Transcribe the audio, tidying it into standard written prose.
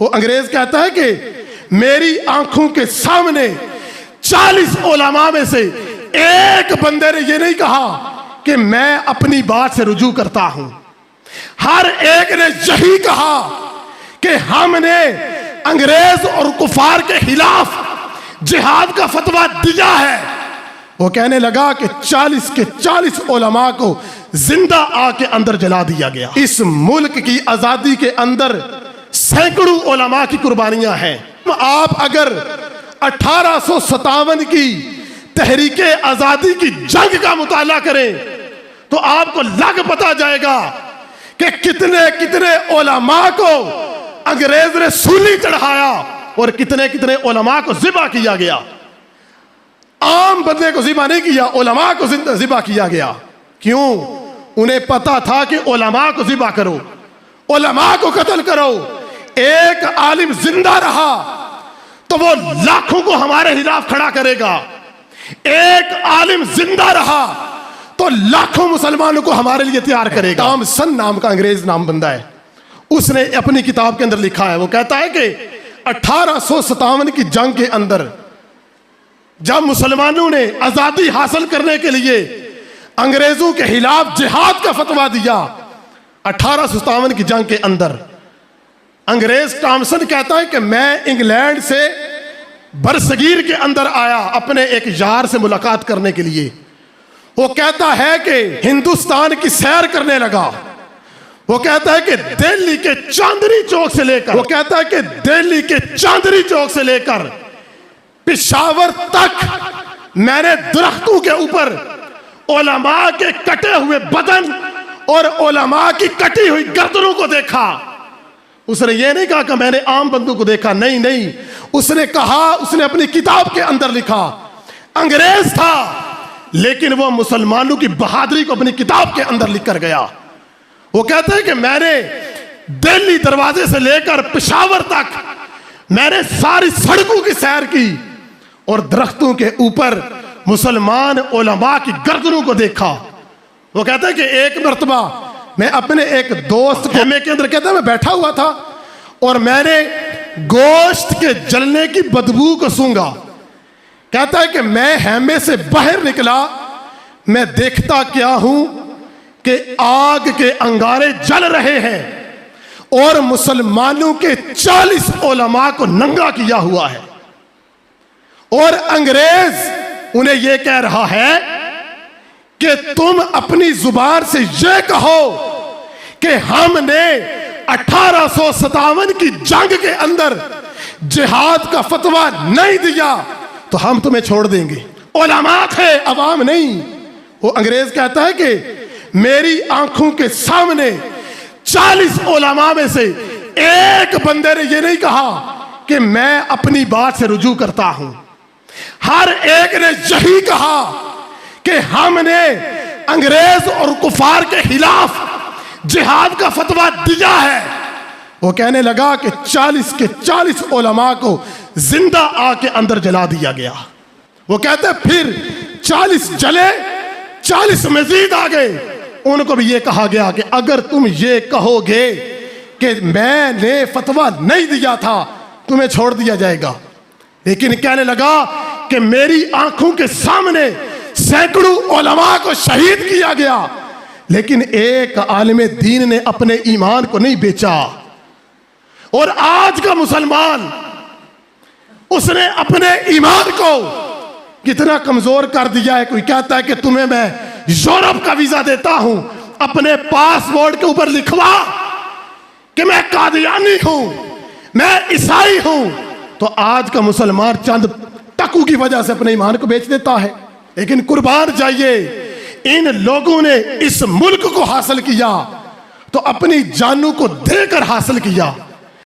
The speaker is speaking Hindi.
वो अंग्रेज कहता है कि मेरी आंखों के सामने 40 उलमा में से एक बंदे ने ये नहीं कहा कि मैं अपनी बात से रुजू करता हूं। हर एक ने यही कहा कि हमने अंग्रेज और कुफार के खिलाफ जिहाद का फतवा दिया है। वो कहने लगा कि 40 के 40 उलमा को जिंदा आग के अंदर जला दिया गया। इस मुल्क की आजादी के अंदर सैकड़ों उलमा की कुर्बानियां हैं। आप अगर 1857 की तहरीके आजादी की जंग का मुताला करें तो आपको लग पता जाएगा कि कितने कितने उलमा को अंग्रेज ने सूली चढ़ाया और कितने कितने उलमा को ज़िबा किया गया। आम बंदे को ज़िबा नहीं किया, उलमा को ज़िबा किया गया। क्यों? उन्हें पता था कि उलमा को ज़िबा करो, उलमा को कत्ल करो, एक आलिम जिंदा रहा तो वो लाखों को हमारे खिलाफ खड़ा करेगा। एक आलिम जिंदा रहा तो लाखों मुसलमानों को हमारे लिए तैयार करेगा। थॉमसन नाम का अंग्रेज नाम बंदा है, उसने अपनी किताब के अंदर लिखा है, वो कहता है कि 1857 की जंग के अंदर जब मुसलमानों ने आजादी हासिल करने के लिए अंग्रेजों के खिलाफ जिहाद का फतवा दिया, 1857 की जंग के अंदर अंग्रेज थॉमसन कहता है कि मैं इंग्लैंड से बरसगीर के अंदर आया अपने एक यार से मुलाकात करने के लिए। वो कहता है कि हिंदुस्तान की सैर करने लगा। वो कहता है कि दिल्ली के चांदनी चौक से लेकर, वो कहता है कि दिल्ली के चांदनी चौक से लेकर पेशावर तक मैंने दरख्तों के ऊपर उलमा के कटे हुए बदन और उलमा की कटी हुई गर्दनों को देखा। उसने ये नहीं कहा कि मैंने आम बंदों को देखा, नहीं नहीं, उसने कहा, उसने अपनी किताब के अंदर लिखा, अंग्रेज था लेकिन वो मुसलमानों की बहादुरी को अपनी किताब के अंदर लिख कर गया। वो कहते हैं कि मैंने दिल्ली दरवाजे से लेकर पेशावर तक मैंने सारी सड़कों की सैर की और दरख्तों के ऊपर मुसलमान उलमा की गर्दनों को देखा। वो कहते हैं कि एक मर्तबा मैं अपने एक दोस्त खेमे के अंदर, कहता है, मैं बैठा हुआ था और मैंने गोश्त के जलने की बदबू को सूंघा। कहता है कि मैं हेमे से बाहर निकला, मैं देखता क्या हूं कि आग के अंगारे जल रहे हैं और मुसलमानों के 40 उलमा को नंगा किया हुआ है और अंग्रेज उन्हें यह कह रहा है कि तुम अपनी जुबान से यह कहो कि हमने 1857 की जंग के अंदर जिहाद का फतवा नहीं दिया तो हम तुम्हें छोड़ देंगे। उलमा थे, अवाम नहीं। वो अंग्रेज कहता है कि मेरी आंखों के सामने 40 उलमा में से एक बंदे ने यह नहीं कहा कि मैं अपनी बात से रुजू करता हूं। हर एक ने यही कहा कि हमने अंग्रेज और कुफार के खिलाफ जिहाद का फतवा दिया है। वो कहने लगा कि 40 के 40 उलमा को जिंदा आग के अंदर जला दिया गया। वो कहते हैं फिर 40 जले, 40 मजीद आ गए। उनको भी ये कहा गया कि अगर तुम ये कहोगे कि मैंने फतवा नहीं दिया था तुम्हें छोड़ दिया जाएगा। लेकिन कहने लगा कि मेरी आंखों के सामने सैकड़ों उलमा को शहीद किया गया लेकिन एक आलिम दीन ने अपने ईमान को नहीं बेचा। और आज का मुसलमान उसने अपने ईमान को कितना कमजोर कर दिया है। कोई कहता है कि तुम्हें मैं यूरोप का वीजा देता हूं, अपने पासपोर्ट के ऊपर लिखवा कि मैं कादियानी हूं, मैं ईसाई हूं, तो आज का मुसलमान चंद टकू की वजह से अपने ईमान को बेच देता है। लेकिन कुर्बान जाइए, इन लोगों ने इस मुल्क को हासिल किया तो अपनी जानों को देकर हासिल किया।